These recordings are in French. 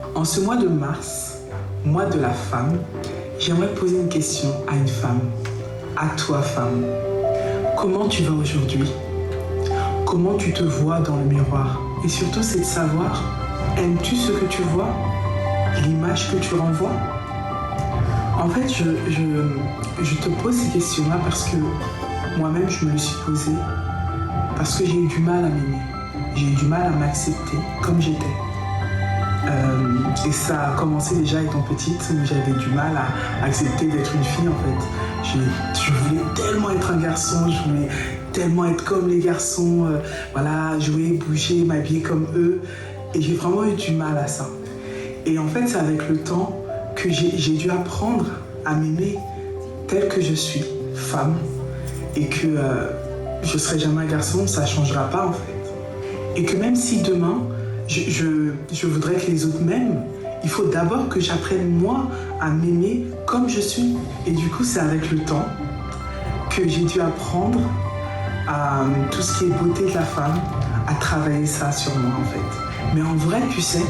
En ce mois de mars, mois de la femme, j'aimerais poser une question à une femme, à toi femme. Comment tu vas aujourd'hui? Comment tu te vois dans le miroir? Et surtout, c'est de savoir, aimes-tu ce que tu vois? L'image que tu renvoies? En fait, je te pose ces questions-là parce que moi-même, je me le suis posé. Parce que j'ai eu du mal à m'aimer. J'ai eu du mal à m'accepter comme j'étais. Et ça a commencé déjà étant petite, où j'avais du mal à accepter d'être une fille en fait. Je voulais tellement être un garçon, je voulais tellement être comme les garçons, voilà, jouer, bouger, m'habiller comme eux. Et j'ai vraiment eu du mal à ça. Et en fait, c'est avec le temps que j'ai dû apprendre à m'aimer tel que je suis, femme. Et que je ne serai jamais un garçon, ça ne changera pas en fait. Et que même si demain, je voudrais que les autres m'aiment, il faut d'abord que j'apprenne moi à m'aimer comme je suis. Et du coup, c'est avec le temps que j'ai dû apprendre à tout ce qui est beauté de la femme, à travailler ça sur moi en fait. Mais en vrai, tu sais,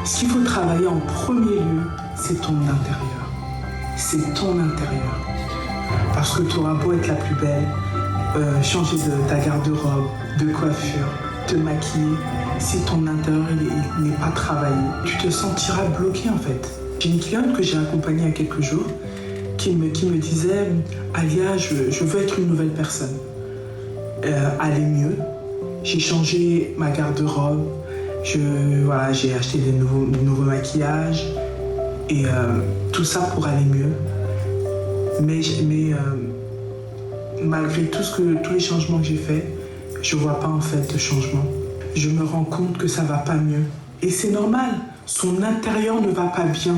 ce qu'il faut travailler en premier lieu, c'est ton intérieur. C'est ton intérieur. Parce que tu auras beau être la plus belle, changer de ta garde-robe, de coiffure, te maquiller, si ton intérieur n'est pas travaillé, tu te sentiras bloqué en fait. J'ai une cliente que j'ai accompagnée il y a quelques jours qui me disait « Alia, je veux être une nouvelle personne. Aller mieux. J'ai changé ma garde-robe, j'ai acheté des nouveaux maquillages et tout ça pour aller mieux. Mais malgré tous les changements que j'ai faits, je ne vois pas en fait de changement. Je me rends compte que ça ne va pas mieux. Et c'est normal, son intérieur ne va pas bien.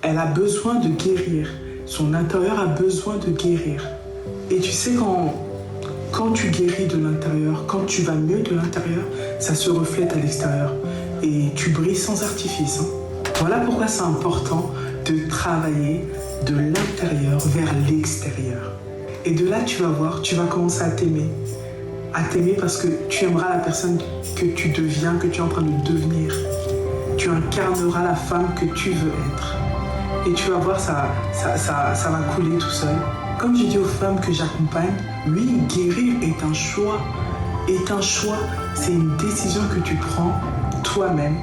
Elle a besoin de guérir. Son intérieur a besoin de guérir. Et tu sais, quand tu guéris de l'intérieur, quand tu vas mieux de l'intérieur, ça se reflète à l'extérieur. Et tu brilles sans artifice. Hein. Voilà pourquoi c'est important de travailler de l'intérieur vers l'extérieur. Et de là, tu vas voir, tu vas commencer à t'aimer. À t'aimer parce que tu aimeras la personne que tu deviens, que tu es en train de devenir. Tu incarneras la femme que tu veux être. Et tu vas voir, ça va couler tout seul. Comme je dis aux femmes que j'accompagne, oui, guérir est un choix. Est un choix, c'est une décision que tu prends toi-même.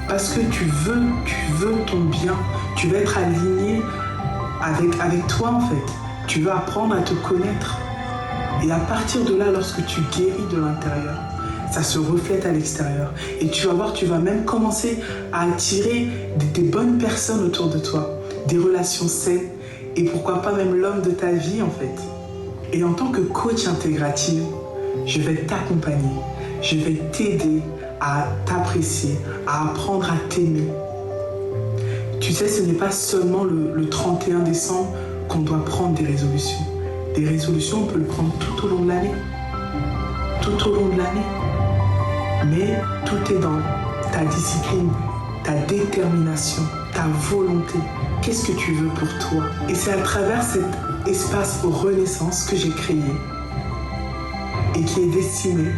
Parce que tu veux ton bien. Tu veux être aligné avec toi en fait. Tu veux apprendre à te connaître. Et à partir de là, lorsque tu guéris de l'intérieur, ça se reflète à l'extérieur. Et tu vas voir, tu vas même commencer à attirer des bonnes personnes autour de toi, des relations saines, et pourquoi pas même l'homme de ta vie en fait. Et en tant que coach intégrative, je vais t'accompagner, je vais t'aider à t'apprécier, à apprendre à t'aimer. Tu sais, ce n'est pas seulement le 31 décembre qu'on doit prendre des résolutions. Des résolutions, on peut le prendre tout au long de l'année. Tout au long de l'année. Mais tout est dans ta discipline, ta détermination, ta volonté. Qu'est-ce que tu veux pour toi? Et c'est à travers cet espace Renaissance que j'ai créé et qui est destiné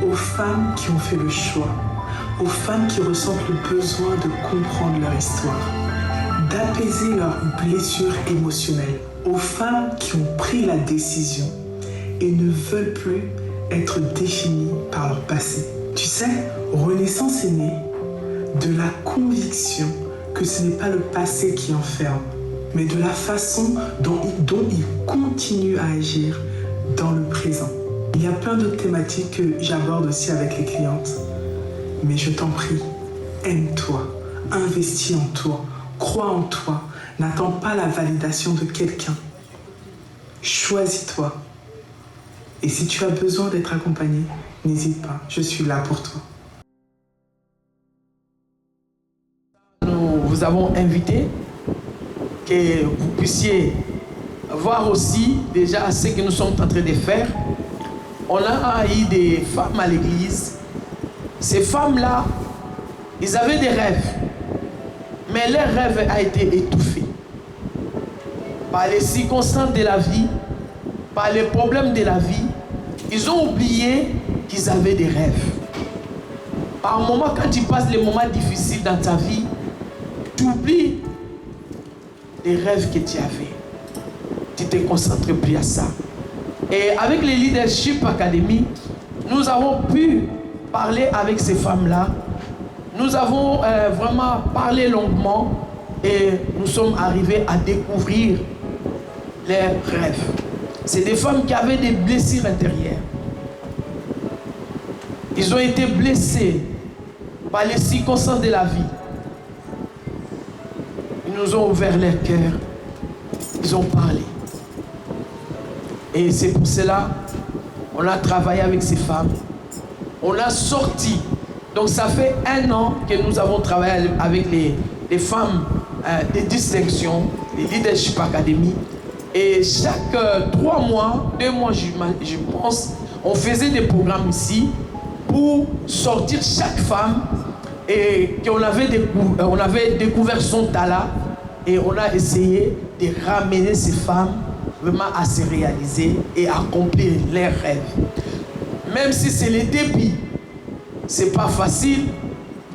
aux femmes qui ont fait le choix, aux femmes qui ressentent le besoin de comprendre leur histoire, d'apaiser leurs blessures émotionnelles, aux femmes qui ont pris la décision et ne veulent plus être définies par leur passé. Tu sais, Renaissance est née de la conviction que ce n'est pas le passé qui enferme, mais de la façon dont il continue à agir dans le présent. Il y a plein d'autres thématiques que j'aborde aussi avec les clientes, mais je t'en prie, aime-toi, investis en toi, crois en toi, n'attends pas la validation de quelqu'un. Choisis-toi. Et si tu as besoin d'être accompagné, n'hésite pas, je suis là pour toi. Nous vous avons invité que vous puissiez voir aussi déjà ce que nous sommes en train de faire. On a eu des femmes à l'église. Ces femmes-là, ils avaient des rêves. Mais leur rêve a été étouffé par les circonstances de la vie, par les problèmes de la vie. Ils ont oublié qu'ils avaient des rêves. Par moment, quand tu passes les moments difficiles dans ta vie, tu oublies les rêves que tu avais. Tu te concentres plus à ça. Et avec les Leadership Academy, nous avons pu parler avec ces femmes-là. Nous avons vraiment parlé longuement et nous sommes arrivés à découvrir leurs rêves. C'est des femmes qui avaient des blessures intérieures. Ils ont été blessés par les circonstances de la vie. Ils nous ont ouvert leur cœur. Ils ont parlé. Et c'est pour cela qu'on a travaillé avec ces femmes. On a sorti. Donc ça fait 1 an que nous avons travaillé avec les femmes de distinction, les Leadership Academy. Et chaque 3 mois, 2 mois je pense, on faisait des programmes ici pour sortir chaque femme et qu'on avait découvert son talent et on a essayé de ramener ces femmes vraiment à se réaliser et accomplir leurs rêves. Même si c'est le début, c'est pas facile,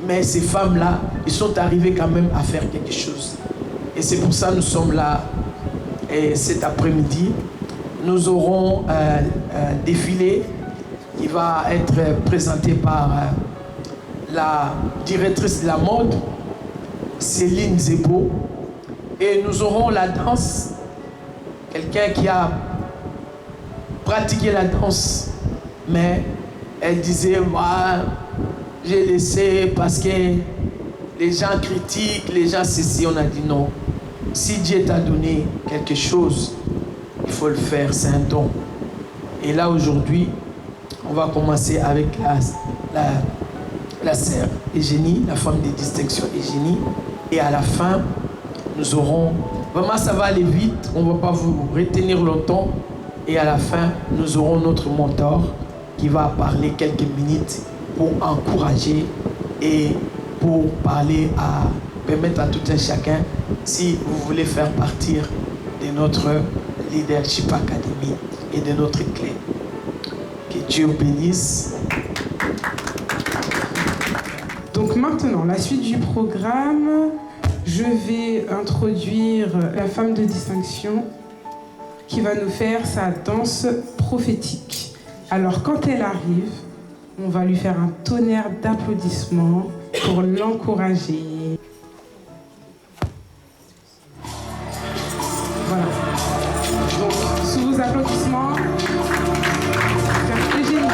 mais ces femmes-là, ils sont arrivés quand même à faire quelque chose. Et c'est pour ça que nous sommes là. Et cet après-midi, nous aurons un défilé qui va être présenté par la directrice de la mode, Céline Zebo. Et nous aurons la danse, quelqu'un qui a pratiqué la danse, mais elle disait, moi, j'ai laissé parce que les gens critiquent, les gens ceci. On a dit non. Si Dieu t'a donné quelque chose, il faut le faire, c'est un don. Et là, aujourd'hui, on va commencer avec la sœur Eugénie, la femme de distinction Eugénie. Et à la fin, nous aurons... Vraiment, ça va aller vite, on ne va pas vous retenir longtemps. Et à la fin, nous aurons notre mentor qui va parler quelques minutes pour encourager et pour parler permettre à tout un chacun, si vous voulez faire partir de notre Leadership Academy et de notre clé. Que Dieu bénisse. Donc maintenant, la suite du programme, je vais introduire la femme de distinction qui va nous faire sa danse prophétique. Alors quand elle arrive, on va lui faire un tonnerre d'applaudissements pour l'encourager. Voilà. Donc, sous vos applaudissements, c'est Eugénie.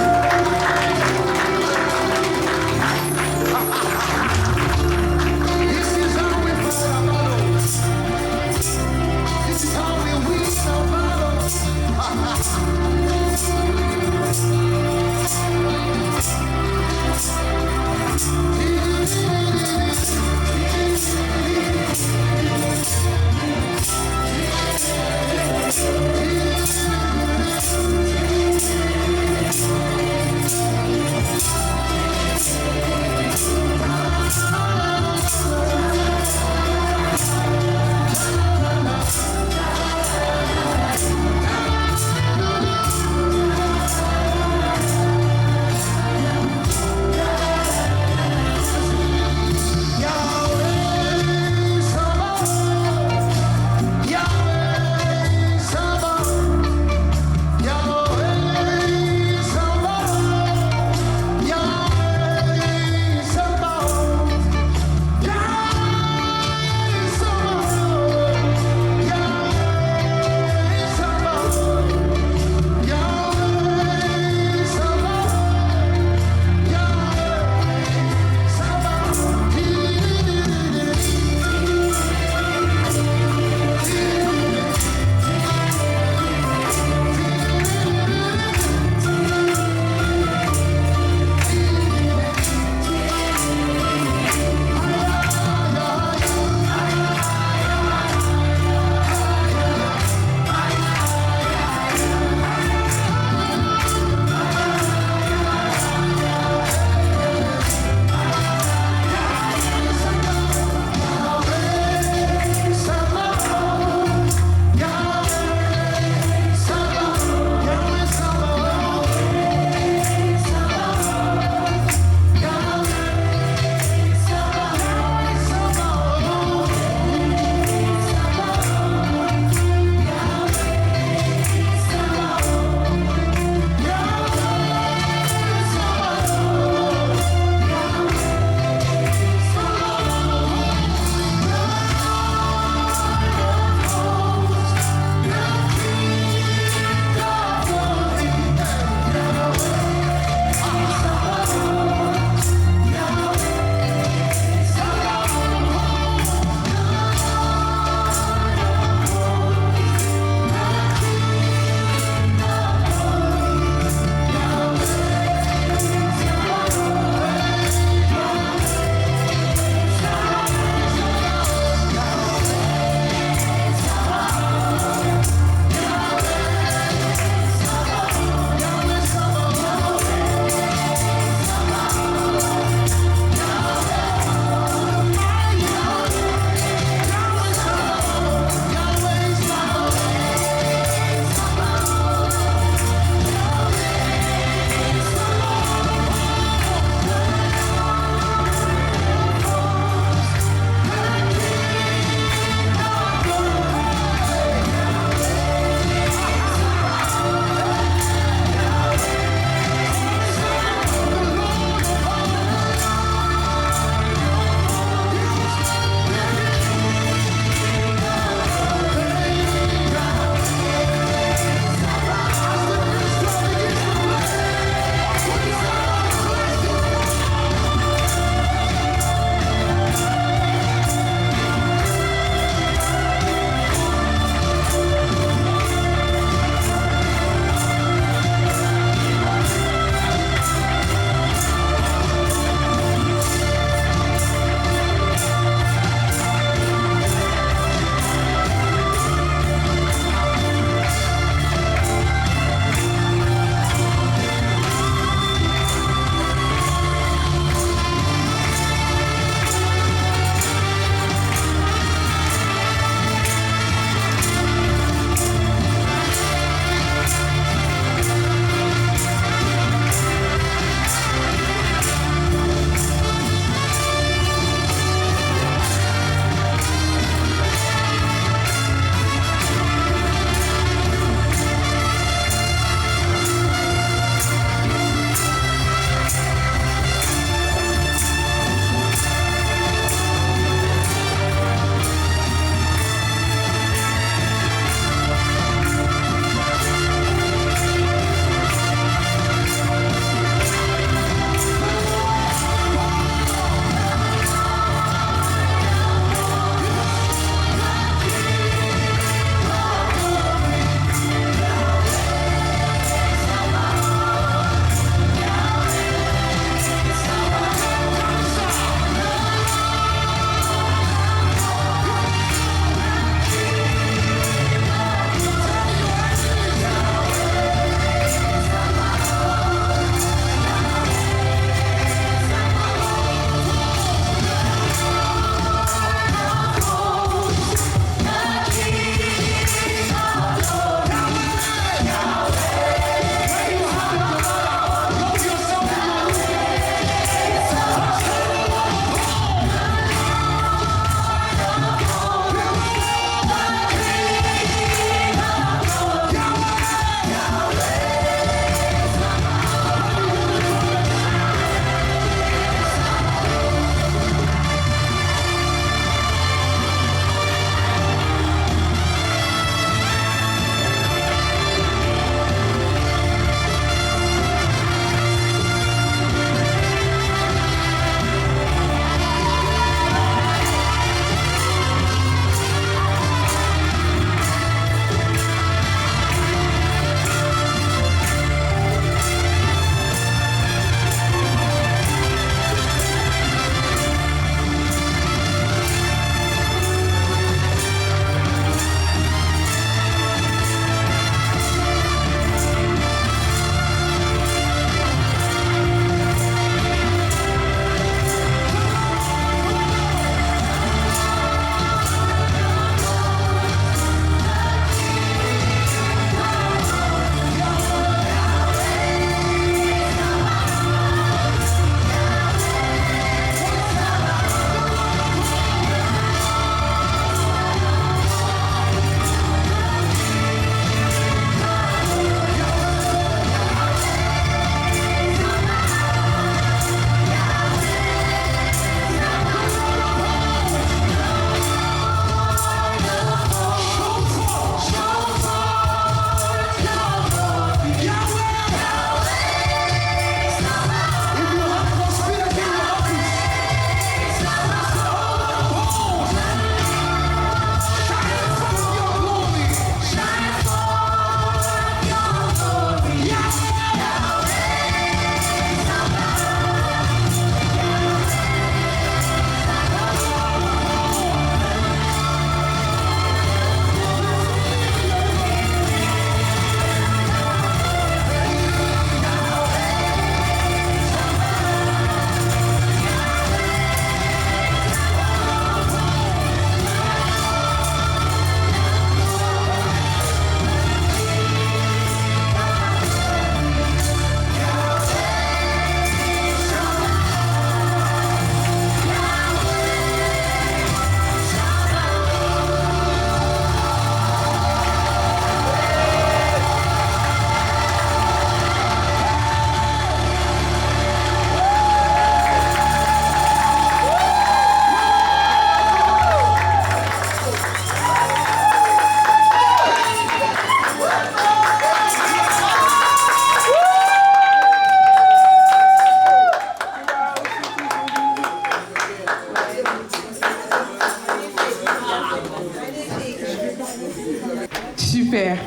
Super.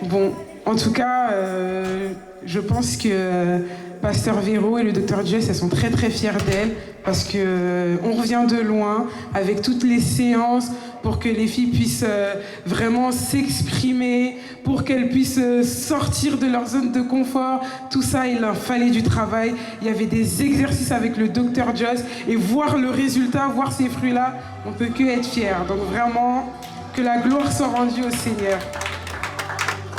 Bon, en tout cas, je pense que Pasteur Véro et le Dr Jess, elles sont très très fières d'elle parce que on revient de loin avec toutes les séances pour que les filles puissent vraiment s'exprimer, pour qu'elles puissent sortir de leur zone de confort. Tout ça, il en fallait du travail. Il y avait des exercices avec le Dr Jess et voir le résultat, voir ces fruits-là, on peut que être fiers. Donc vraiment, que la gloire soit rendue au Seigneur.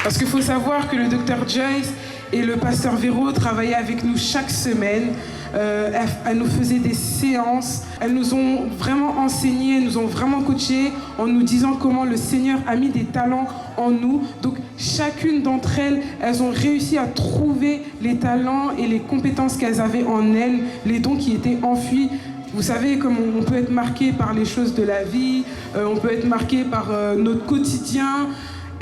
Parce qu'il faut savoir que le Dr Joyce et le pasteur Véro travaillaient avec nous chaque semaine. Elles nous faisaient des séances. Elles nous ont vraiment enseigné, elles nous ont vraiment coachés en nous disant comment le Seigneur a mis des talents en nous. Donc chacune d'entre elles, elles ont réussi à trouver les talents et les compétences qu'elles avaient en elles, les dons qui étaient enfuis. Vous savez, comme on peut être marqué par les choses de la vie, on peut être marqué par notre quotidien.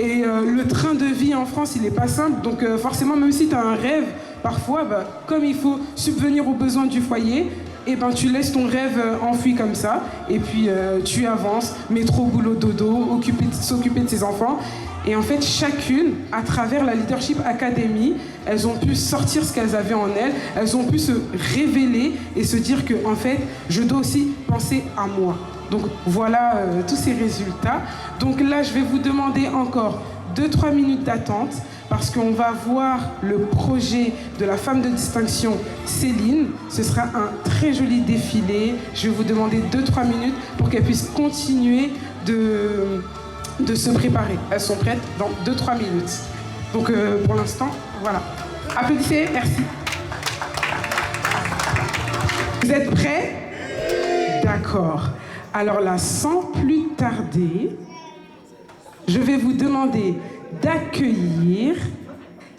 Et le train de vie en France, il n'est pas simple. Donc forcément, même si tu as un rêve, parfois, comme il faut subvenir aux besoins du foyer, et tu laisses ton rêve enfoui comme ça. Et puis tu avances, métro, boulot, dodo, s'occuper de ses enfants. Et en fait, chacune, à travers la Leadership Academy, elles ont pu sortir ce qu'elles avaient en elles. Elles ont pu se révéler et se dire que, en fait, je dois aussi penser à moi. Donc voilà tous ces résultats. Donc là, je vais vous demander encore 2-3 minutes d'attente parce qu'on va voir le projet de la femme de distinction Céline. Ce sera un très joli défilé. Je vais vous demander 2-3 minutes pour qu'elle puisse continuer de se préparer. Elles sont prêtes dans 2-3 minutes. Donc pour l'instant, voilà. Applaudissez, merci. Vous êtes prêts? D'accord. Alors là, sans plus tarder, je vais vous demander d'accueillir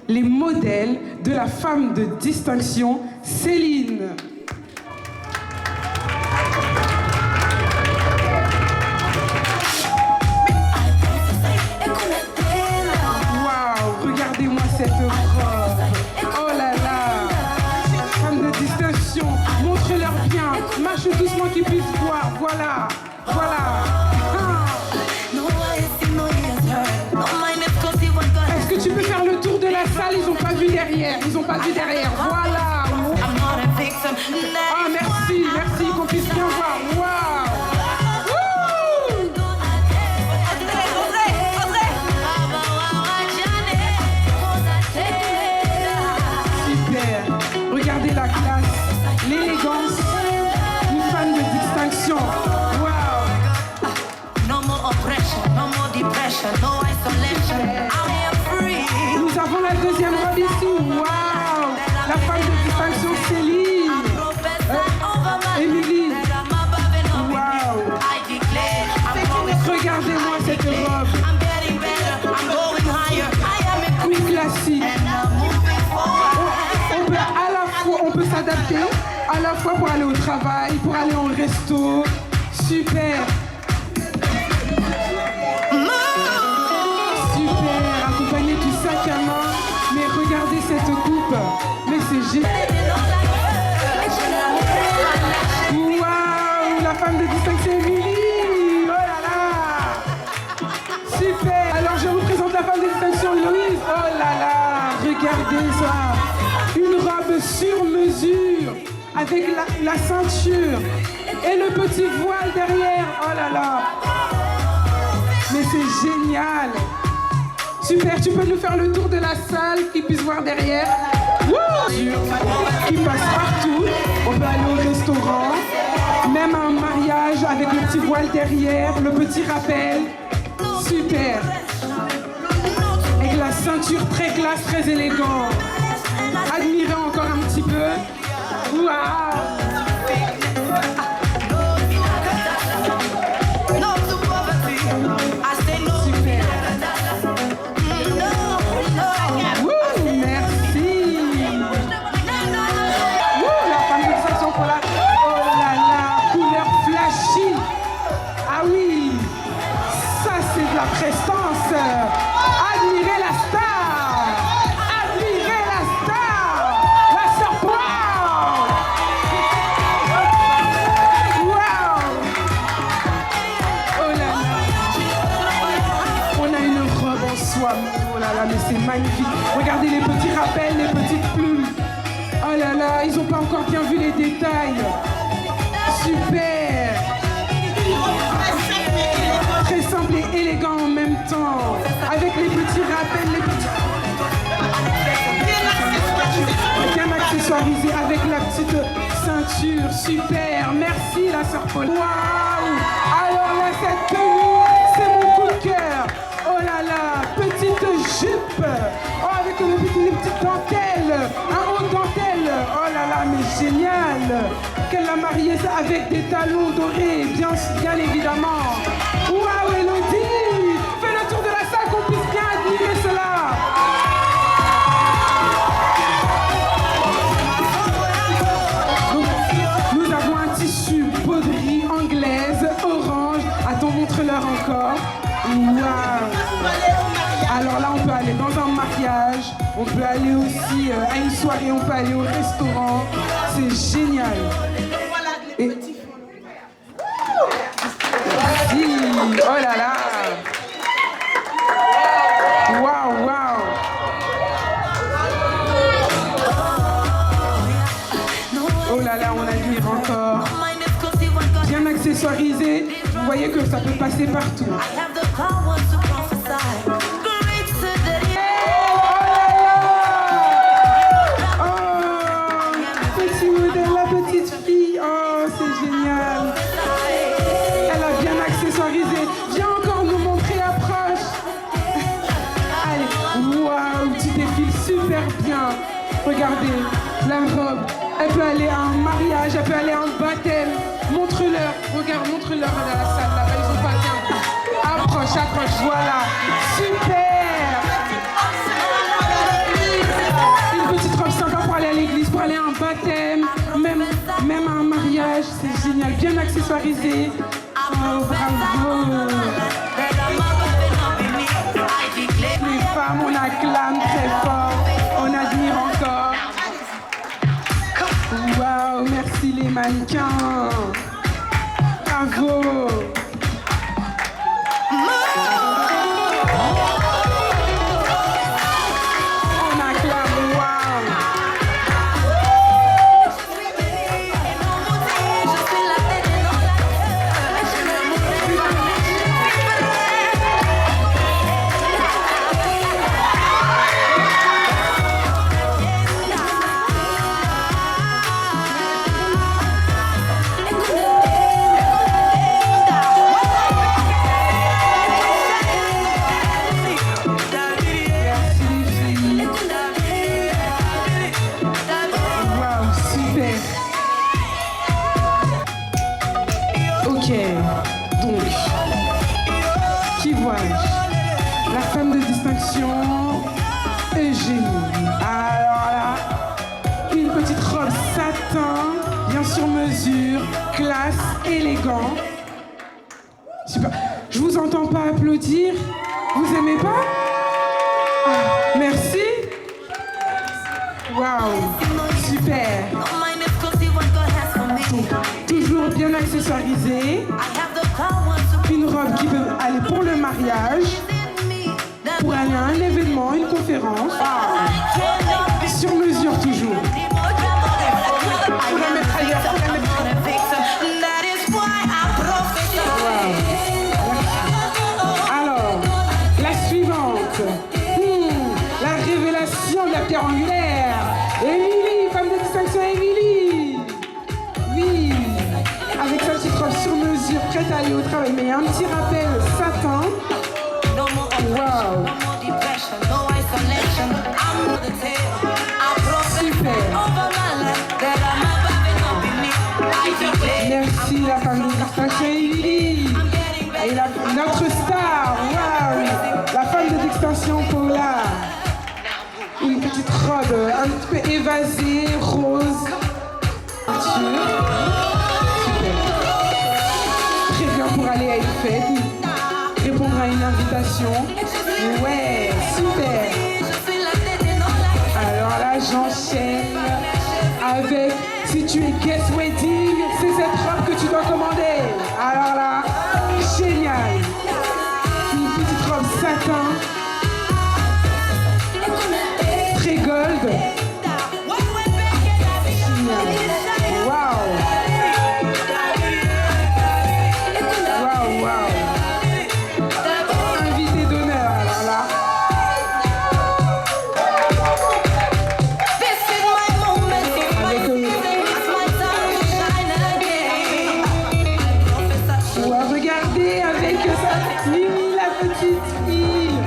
les modèles de la femme de distinction, Céline. Waouh, regardez-moi cette robe. Oh là là, femme de distinction, montre-leur bien, marche doucement qu'ils puissent voir. Voilà, voilà. Est-ce que tu peux faire le tour de la salle? Ils n'ont pas vu derrière, ils n'ont pas vu derrière. Voilà. Ah, merci, merci, qu'on puisse bien voir. Waouh. Super. Regardez la classe, l'élégance, une femme de distinction. Wow. No more oppression, no more depression, no isolation. I am free. Nous avons la deuxième robe ici. Waouh. La femme de distinction Céline. Émilie. Waouh. Regardez-moi cette robe. Une classique. On peut s'adapter à la fois pour aller au travail, pour aller au resto. Super. Super, accompagné du sac à main. Mais regardez cette coupe. Mais c'est génial. Waouh, la femme de distinction Émilie. Oh là là. Super. Alors je vous présente la femme de distinction Louise. Oh là là, regardez ça. Une robe sur mesure avec la ceinture et le petit voile derrière. Oh là là. Mais c'est génial. Super, tu peux nous faire le tour de la salle, qu'ils puissent voir derrière. Wouh! Qui passe partout. On peut aller au restaurant, même à un mariage avec le petit voile derrière, le petit rappel. Super. Avec la ceinture très classe, très élégante. Admirez encore un petit peu. Waouh! La prestance, admirez la star, admirez la star, la sœur Brown. Oh là là, mais c'est magnifique. Regardez les petits rappels, les petites plumes. Oh là là, ils n'ont pas encore bien vu les détails. Super. Très simple et élégant en même temps. Avec les petits rappels, les petits... Bien accessoirisé avec la petite ceinture. Super. Merci la sœur Paul. Waouh. Alors là, cette tenue, c'est mon coup de cœur. Oh là là, petite jupe. Oh, avec les petites dentelles. Un haut de dentelle. Oh là là, mais génial. Qu'elle l'a mariée avec des talons dorés, bien évidemment. Waouh, Elodie. Fais le tour de la salle qu'on puisse bien admirer cela. Donc, nous avons un tissu broderie anglaise, orange. Attends, montre-leur encore. Waouh. Alors là, on peut aller dans un mariage, on peut aller aussi à une soirée, on peut aller au restaurant. C'est génial. Et... Merci. Oh là là. Waouh, waouh. Oh là là, on admire encore. Bien accessoirisé. Vous voyez que ça peut passer partout. Regardez, la robe, elle peut aller à un mariage, elle peut aller à un baptême. Montre-leur, regarde, montre-leur à la salle là-bas, ils ont pas bien. Approche, approche, voilà. Super. Une petite robe sympa pour aller à l'église, pour aller à un baptême, même à un mariage, c'est génial, bien accessoirisé. Oh, bravo. Les femmes, on acclame très fort, on admire encore. Waouh, merci les mannequins. Bravo. On acclame, waouh. Eugénie. Alors là, une petite robe satin, bien sur mesure, classe, élégant. Super. Je vous entends pas applaudir. Vous aimez pas? Ah, merci. Waouh, super. Toujours bien accessoirisée. Une robe qui peut aller pour le mariage, pour aller à un événement, une conférence. Ah. Sur mesure toujours. Alors, la suivante. La révélation de la pierre angulaire. Émilie, femme de distinction, Émilie. Oui, avec sa petite robe sur mesure, prête à aller au travail. Mais un petit rappel satin. Wow. Super. Merci la femme de distinction Émilie. Et notre star, wow. La femme de distinction Paula. Une petite robe un petit peu évasée, rose. Super. Très bien pour aller à une fête. Répondre à une invitation. Ouais, super. Alors là, j'enchaîne avec, si tu es guest wedding, c'est cette robe que tu dois commander. Alors là, génial. Une petite robe satin, Regardez avec sa Mimi, la petite fille.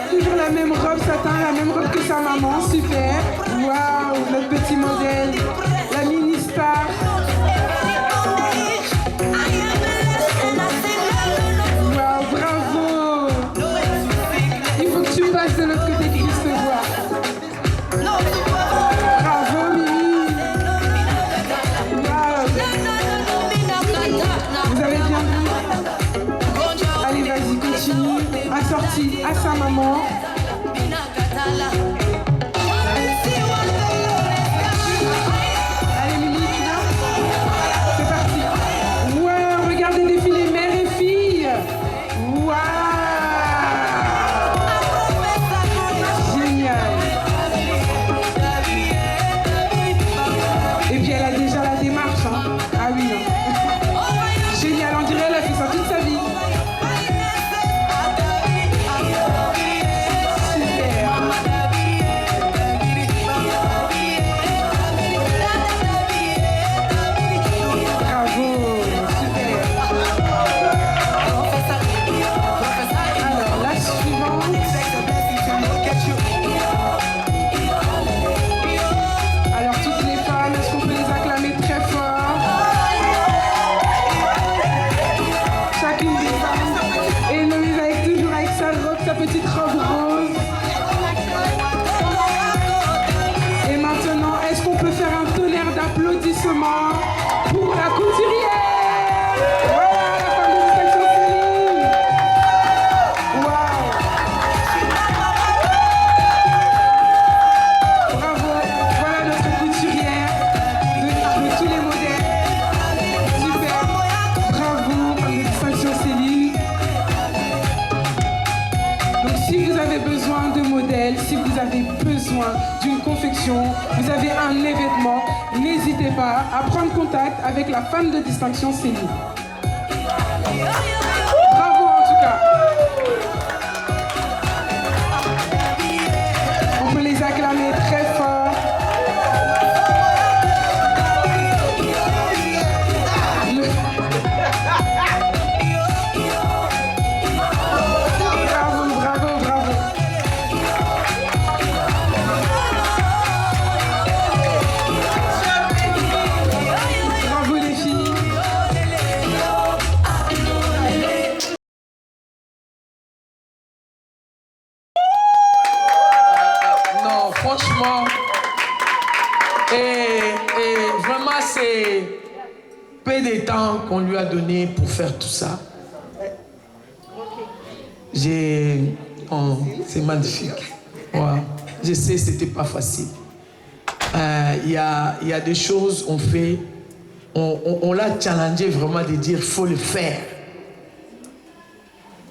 Toujours la même robe satin, la même robe que sa maman, super. Waouh, notre petit modèle, la mini star. Waouh, bravo. Il faut que tu passes de l'autre côté qu'il puisse te voir. Bravo Mimi. Waouh. Vous avez bien vu? Allez, vas-y, continue. Assorti à sa maman. Allez, Mimi, tu viens? C'est parti. Wow, regardez défiler mère et fille. Waouh. Génial. Et puis elle a déjà la démarche. Hein. Ah oui, non. Génial, on dirait elle a fait ça toute sa vie. Petite robe rose. Et maintenant, est-ce qu'on peut faire un tonnerre d'applaudissements pour la couturière? Voilà, la femme de distinction Céline. Waouh. Bravo. Voilà notre couturière de tous les modèles. Super. Bravo, femme de distinction Céline. Si vous avez besoin de modèles, si vous avez besoin d'une confection, vous avez un événement, n'hésitez pas à prendre contact avec la femme de distinction Céline. Bravo en tout cas. On peut les acclamer très fort. Franchement, et vraiment c'est peu de temps qu'on lui a donné pour faire tout ça. C'est magnifique. Wow. Je sais, c'était pas facile. Il y a des choses on fait, on l'a challengé vraiment de dire faut le faire.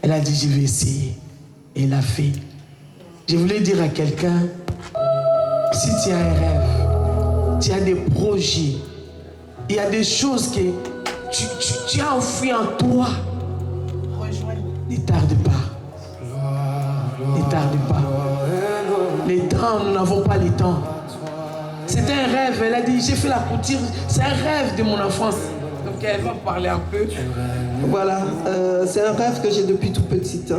Elle a dit je vais essayer. Et elle a fait. Je voulais dire à quelqu'un, si tu as un rêve, tu as des projets, il y a des choses que tu as enfoui en toi, ne tarde pas. Ne tarde pas. Les temps, nous n'avons pas le temps. C'était un rêve, elle a dit, j'ai fait la couture, c'est un rêve de mon enfance. Donc elle va parler un peu. Voilà, c'est un rêve que j'ai depuis tout petite.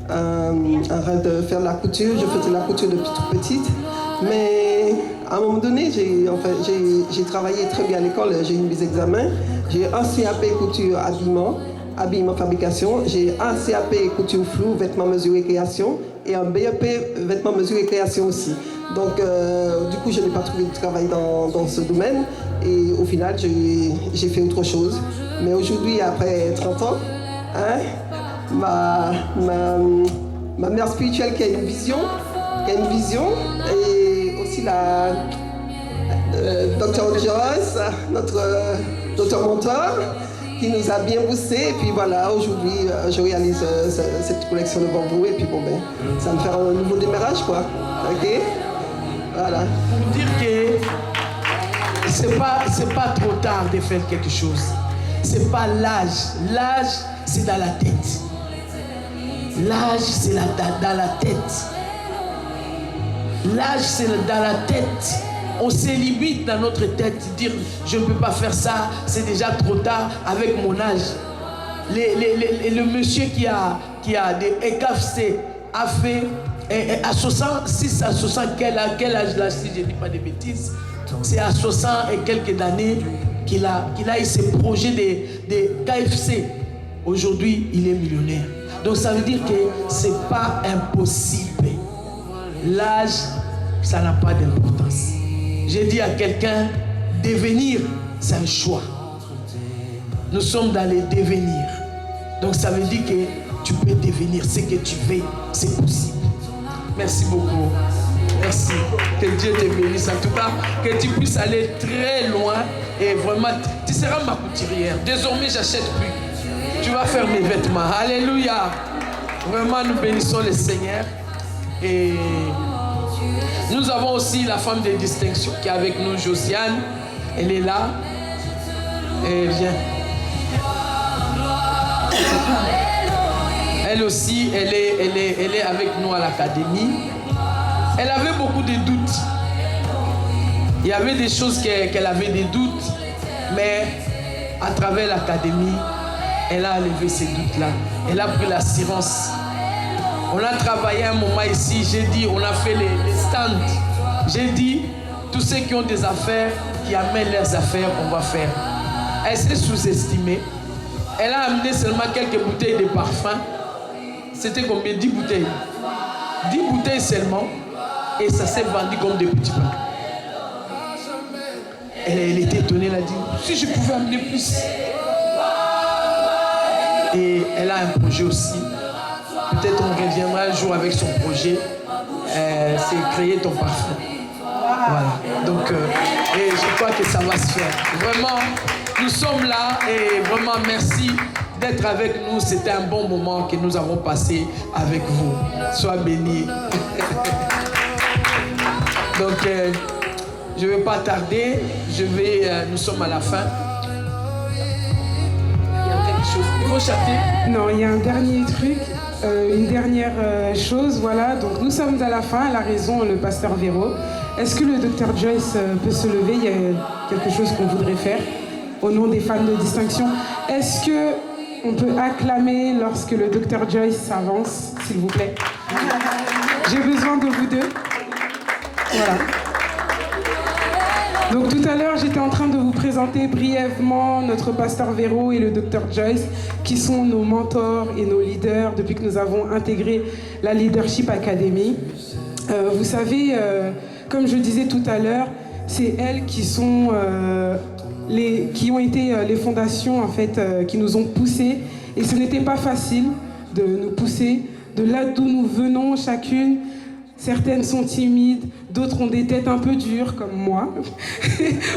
Un rêve de faire la couture, je faisais la couture depuis tout petite. Mais à un moment donné, j'ai travaillé très bien à l'école, j'ai eu mes examens. J'ai un CAP couture habillement fabrication. J'ai un CAP couture flou, vêtements mesure et création. Et un BEP vêtements mesure et création aussi. Donc du coup, je n'ai pas trouvé de travail dans ce domaine. Et au final, j'ai fait autre chose. Mais aujourd'hui, après 30 ans, hein, ma mère spirituelle qui a une vision, et aussi la Dr Joyce, notre docteur mentor, qui nous a bien boosté. Et puis voilà, aujourd'hui, je réalise cette collection devant vous. Et puis bon, ben, ça me fait un nouveau démarrage, quoi. Ok? Voilà. Pour dire que c'est pas trop tard de faire quelque chose. C'est pas l'âge. L'âge, c'est dans la tête. L'âge, c'est dans la tête. L'âge, c'est dans la tête. On se limite dans notre tête, dire je ne peux pas faire ça, c'est déjà trop tard avec mon âge. le monsieur qui a des ECAFC a fait à 66 à 60 quel âge là, si je ne dis pas de bêtises, c'est à 60 et quelques années qu'il a eu ses projets de KFC. Aujourd'hui, il est millionnaire. Donc ça veut dire que ce n'est pas impossible. L'âge, ça n'a pas d'importance. J'ai dit à quelqu'un, devenir, c'est un choix. Nous sommes dans les devenirs. Donc ça veut dire que tu peux devenir ce que tu veux, c'est possible. Merci beaucoup. Merci. Que Dieu te bénisse. En tout cas, que tu puisses aller très loin. Et vraiment, tu seras ma couturière. Désormais, j'achète plus. Tu vas faire mes vêtements. Alléluia. Vraiment, nous bénissons le Seigneur. Et nous avons aussi la femme de distinction qui est avec nous, Josiane. Elle est là. Et viens. Elle aussi, elle est avec nous à l'académie. Elle avait beaucoup de doutes. Il y avait des choses qu'elle avait des doutes, mais à travers l'académie, elle a enlevé ces doutes-là. Elle a pris l'assurance. On a travaillé un moment ici, j'ai dit, on a fait les stands. J'ai dit, tous ceux qui ont des affaires, qui amènent leurs affaires, on va faire. Elle s'est sous-estimée. Elle a amené seulement quelques bouteilles de parfum. C'était combien? 10 bouteilles. 10 bouteilles seulement. Et ça s'est vendu comme des petits pains. Elle était étonnée, elle a dit, si je pouvais amener plus. Et elle a un projet aussi. Peut-être on reviendra un jour avec son projet. C'est créer ton parfum. Voilà. Donc, et je crois que ça va se faire. Vraiment, nous sommes là et vraiment merci d'être avec nous. C'était un bon moment que nous avons passé avec vous. Sois béni. Donc, je ne vais pas tarder. Nous sommes à la fin. Il y a quelque chose. Il faut chanter. Non, il y a un dernier truc, une dernière chose. Voilà, donc nous sommes à la fin. Elle a raison, le pasteur Véro. Est-ce que le docteur Joyce peut se lever? Il y a quelque chose qu'on voudrait faire au nom des femmes de distinction. Est-ce qu'on peut acclamer lorsque le docteur Joyce s'avance, s'il vous plaît? J'ai besoin de vous deux. Voilà. Donc tout à l'heure, j'étais en train de vous présenter brièvement notre pasteur Véro et le docteur Joyce, qui sont nos mentors et nos leaders depuis que nous avons intégré la Leadership Academy. Vous savez, comme je disais tout à l'heure, c'est elles qui sont qui ont été les fondations en fait, qui nous ont poussés. Et ce n'était pas facile de nous pousser de là d'où nous venons chacune. Certaines sont timides, d'autres ont des têtes un peu dures, comme moi.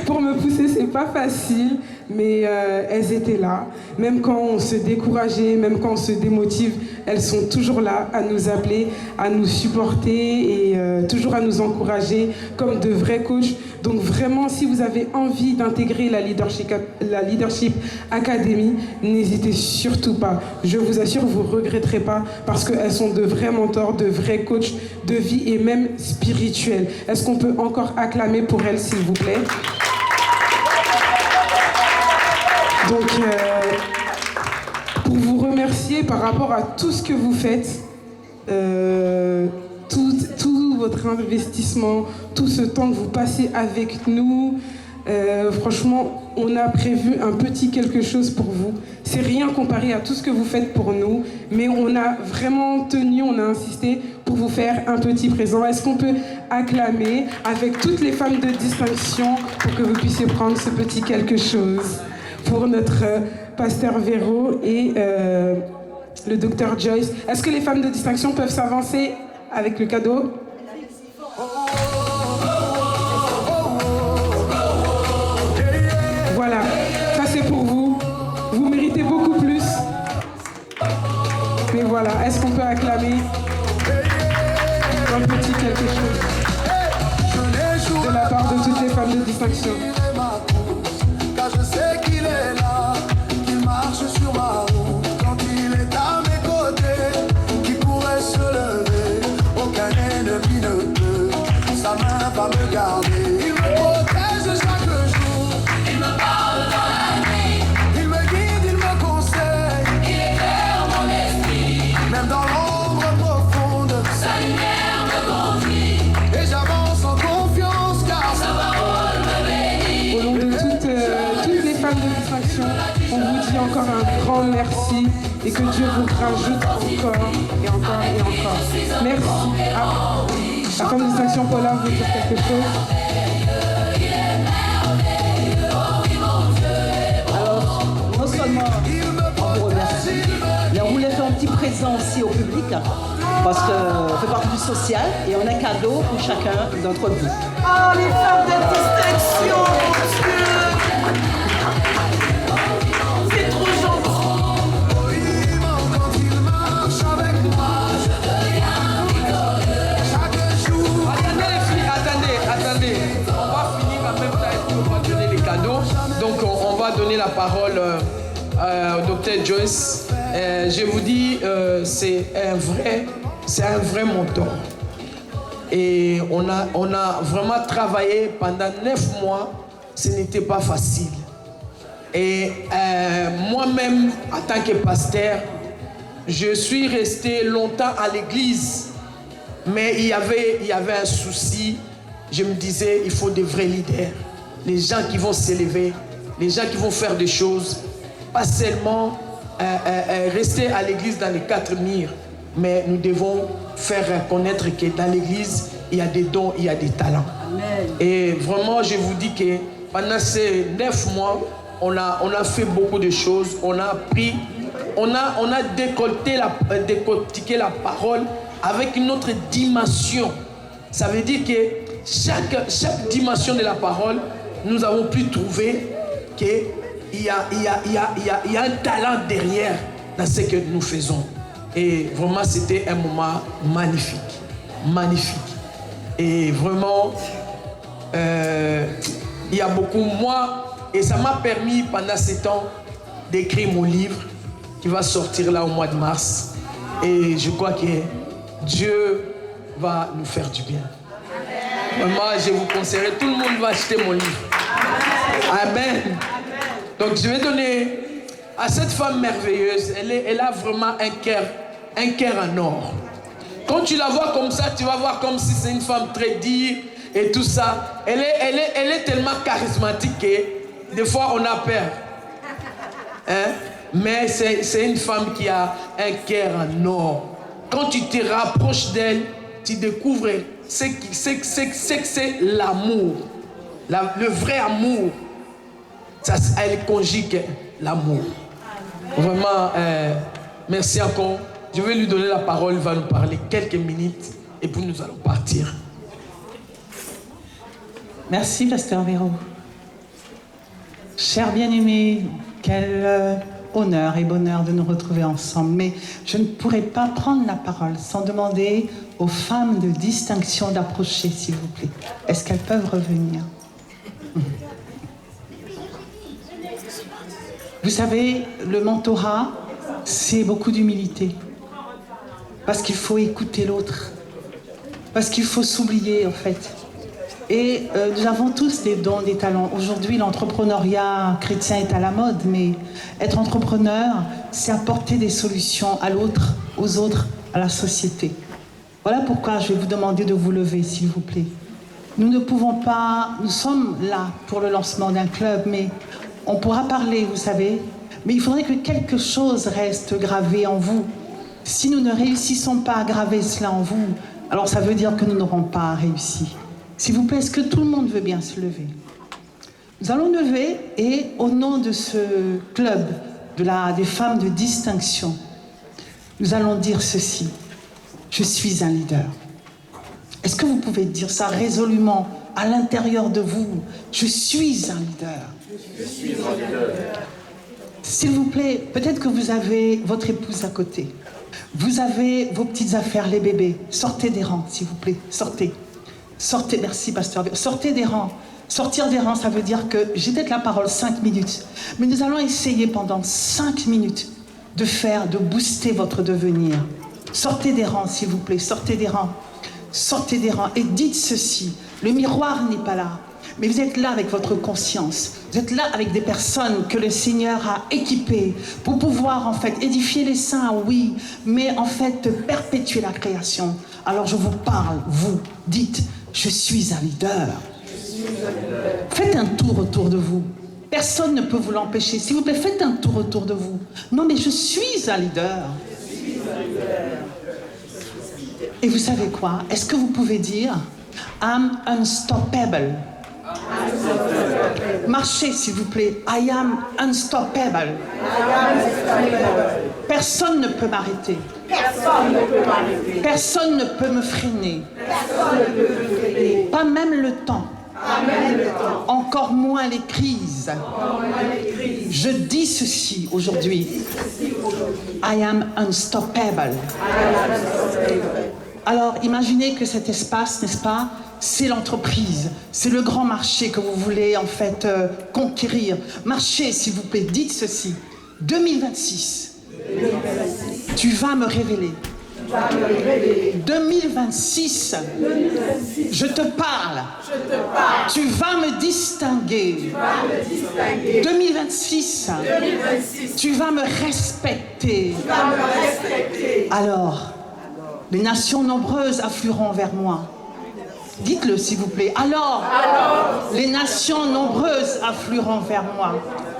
Pour me pousser, c'est pas facile, mais elles étaient là. Même quand on se décourageait, même quand on se démotive, elles sont toujours là à nous appeler, à nous supporter et toujours à nous encourager comme de vrais coachs. Donc vraiment, si vous avez envie d'intégrer la Leadership Academy, n'hésitez surtout pas. Je vous assure, vous ne regretterez pas parce qu'elles sont de vrais mentors, de vrais coachs de vie et même spirituels. Est-ce qu'on peut encore acclamer pour elles, s'il vous plaît? Donc, pour vous remercier par rapport à tout ce que vous faites, tout votre investissement, tout ce temps que vous passez avec nous, franchement, on a prévu un petit quelque chose pour vous. C'est rien comparé à tout ce que vous faites pour nous, mais on a vraiment tenu, on a insisté pour vous faire un petit présent. Est-ce qu'on peut acclamer avec toutes les femmes de distinction pour que vous puissiez prendre ce petit quelque chose pour notre pasteur Véro et le docteur Joyce? Est-ce que les femmes de distinction peuvent s'avancer avec le cadeau? Voilà, ça c'est pour vous. Vous méritez beaucoup plus. Mais voilà, est-ce qu'on peut acclamer un petit quelque chose de la part de toutes les femmes de distinction? Car je sais qu'il est là, qu'il marche sur ma route. Quand il est à mes côtés, qui pourrait se lever, aucun ennemi ne peut, sa main va me garder. Il me protège chaque jour, il me parle dans la nuit, il me guide, il me conseille, grand merci et que Dieu vous rajoute encore et encore et encore. Merci. La femme de distinction Paula veut dire quelque chose. Alors, non seulement on vous remercie, mais on voulait faire un petit présent aussi au public, parce qu'on fait partie du social et on a un cadeau pour chacun d'entre vous. Oh, les femmes de distinction, c'est trop gentil. Quand il marche avec moi, je deviens chaque jour. Attendez les filles, attendez. On va finir en même temps et puis on va donner les cadeaux. Donc on va donner la parole au docteur Joyce. Je vous dis, c'est un vrai mentor. Et on a vraiment travaillé pendant 9 mois. Ce n'était pas facile. Et moi-même, en tant que pasteur, je suis resté longtemps à l'église. Mais il y avait un souci. Je me disais, il faut des vrais leaders. Les gens qui vont s'élever, les gens qui vont faire des choses. Pas seulement rester à l'église dans les 4 murs. Mais nous devons faire reconnaître que dans l'église, il y a des dons, il y a des talents. Amen. Et vraiment, je vous dis que pendant ces 9 mois, on a fait beaucoup de choses. On a appris, on a décortiqué la parole avec une autre dimension. Ça veut dire que chaque dimension de la parole, nous avons pu trouver qu'il y a un talent derrière dans ce que nous faisons. Et vraiment, c'était un moment magnifique. Magnifique. Et vraiment, il y a beaucoup, moi, et ça m'a permis pendant ces temps d'écrire mon livre qui va sortir là au mois de mars. Et je crois que Dieu va nous faire du bien. Vraiment, je vous conseillerais, tout le monde va acheter mon livre. Amen. Donc je vais donner à cette femme merveilleuse, elle a vraiment un cœur en or. Quand tu la vois comme ça, tu vas voir comme si c'est une femme très digne et tout ça. Elle est tellement charismatique que des fois on a peur. Hein? Mais c'est une femme qui a un cœur en or. Quand tu te rapproches d'elle, tu découvres ce que c'est l'amour. Le vrai amour. Ça, elle conjugue l'amour. Vraiment, merci encore. Je vais lui donner la parole, il va nous parler quelques minutes et puis nous allons partir. Merci, Pasteur Véro. Chers bien-aimés, quel honneur et bonheur de nous retrouver ensemble. Mais je ne pourrais pas prendre la parole sans demander aux femmes de distinction d'approcher, s'il vous plaît. Est-ce qu'elles peuvent revenir? Vous savez, le mentorat, c'est beaucoup d'humilité. Parce qu'il faut écouter l'autre. Parce qu'il faut s'oublier, en fait. Et nous avons tous des dons, des talents. Aujourd'hui, l'entrepreneuriat chrétien est à la mode, mais être entrepreneur, c'est apporter des solutions à l'autre, aux autres, à la société. Voilà pourquoi je vais vous demander de vous lever, s'il vous plaît. Nous ne pouvons pas... Nous sommes là pour le lancement d'un club, mais on pourra parler, vous savez. Mais il faudrait que quelque chose reste gravé en vous. Si nous ne réussissons pas à graver cela en vous, alors ça veut dire que nous n'aurons pas réussi. S'il vous plaît, est-ce que tout le monde veut bien se lever? Nous allons lever et au nom de ce club des femmes de distinction, nous allons dire ceci. Je suis un leader. Est-ce que vous pouvez dire ça résolument à l'intérieur de vous? Je suis un leader. Je suis un leader. S'il vous plaît, peut-être que vous avez votre épouse à côté. Vous avez vos petites affaires, les bébés. Sortez des rangs, s'il vous plaît. Sortez. Sortez, merci, pasteur. Sortez des rangs. Sortir des rangs, ça veut dire que j'ai peut-être la parole 5 minutes. Mais nous allons essayer pendant 5 minutes de booster votre devenir. Sortez des rangs, s'il vous plaît. Sortez des rangs. Sortez des rangs. Et dites ceci. Le miroir n'est pas là. Mais vous êtes là avec votre conscience. Vous êtes là avec des personnes que le Seigneur a équipées pour pouvoir en fait édifier les saints, oui, mais en fait perpétuer la création. Alors je vous parle, vous, dites, je suis un leader. Faites un tour autour de vous. Personne ne peut vous l'empêcher. S'il vous plaît, faites un tour autour de vous. Non, mais je suis un leader. Et vous savez quoi? Est-ce que vous pouvez dire I'm unstoppable? Marchez, s'il vous plaît. I am unstoppable. Personne ne peut m'arrêter. Personne ne peut me freiner. Pas même le temps. Encore moins les crises. Je dis ceci aujourd'hui. I am unstoppable. Alors, imaginez que cet espace, n'est-ce pas, c'est l'entreprise, c'est le grand marché que vous voulez en fait conquérir. Marchez, s'il vous plaît, dites ceci. 2026, tu vas me révéler. 2026, je te parle. Tu vas me distinguer. 2026, tu vas me respecter. Alors, les nations nombreuses afflueront vers moi. Dites-le, s'il vous plaît. Alors, les nations nombreuses afflueront vers moi.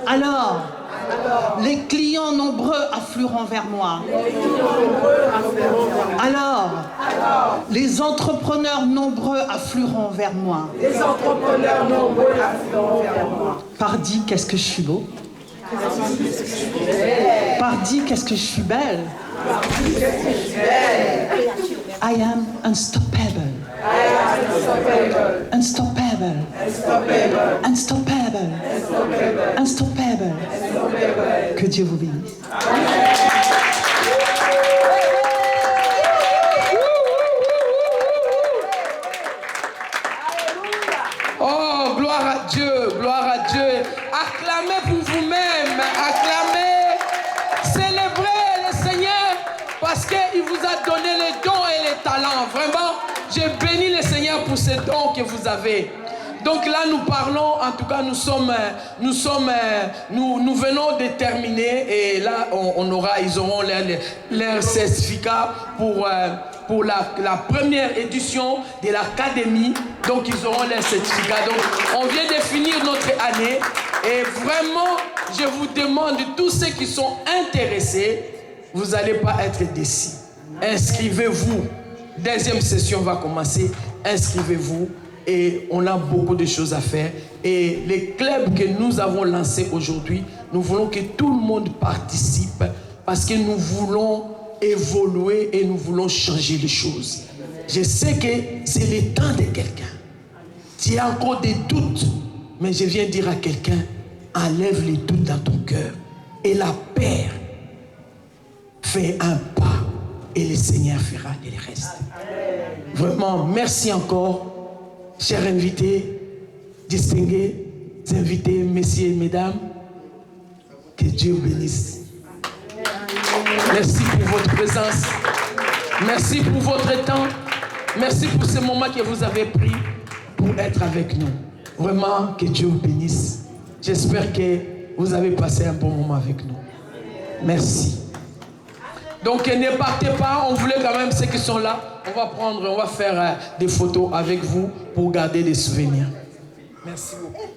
Alors, les clients nombreux afflueront vers moi. Alors, les entrepreneurs nombreux afflueront vers moi. Pardi, qu'est-ce que je suis beau. Pardi, qu'est-ce que je suis belle. I am unstoppable. Unstoppable. Unstoppable. Unstoppable. Que Dieu vous bénisse. Oh, gloire à Dieu, gloire à Dieu. Acclamez pour vous-même, acclamez, célébrez le Seigneur parce qu'il vous a donné les dons et les talents. Vraiment, j'ai béni le Seigneur pour ces dons que vous avez. Donc là, nous parlons, en tout cas, nous venons de terminer et là, ils auront leur certificat pour la première édition de l'académie. Donc, ils auront leur certificat. Donc, on vient de finir notre année et vraiment, je vous demande, tous ceux qui sont intéressés, vous n'allez pas être déçus. Inscrivez-vous. Deuxième session va commencer. Inscrivez-vous. Et on a beaucoup de choses à faire. Et les clubs que nous avons lancés aujourd'hui, nous voulons que tout le monde participe parce que nous voulons évoluer et nous voulons changer les choses. Je sais que c'est le temps de quelqu'un. Tu as encore des doutes, mais je viens dire à quelqu'un, enlève les doutes dans ton cœur. Et la paix, fais un pas et le Seigneur fera le reste. Vraiment, merci encore. Chers invités, distingués invités, messieurs et mesdames, que Dieu bénisse. Merci pour votre présence. Merci pour votre temps. Merci pour ce moment que vous avez pris pour être avec nous. Vraiment, que Dieu vous bénisse. J'espère que vous avez passé un bon moment avec nous. Merci. Donc ne partez pas, on voulait quand même ceux qui sont là. On va faire des photos avec vous pour garder des souvenirs. Merci beaucoup.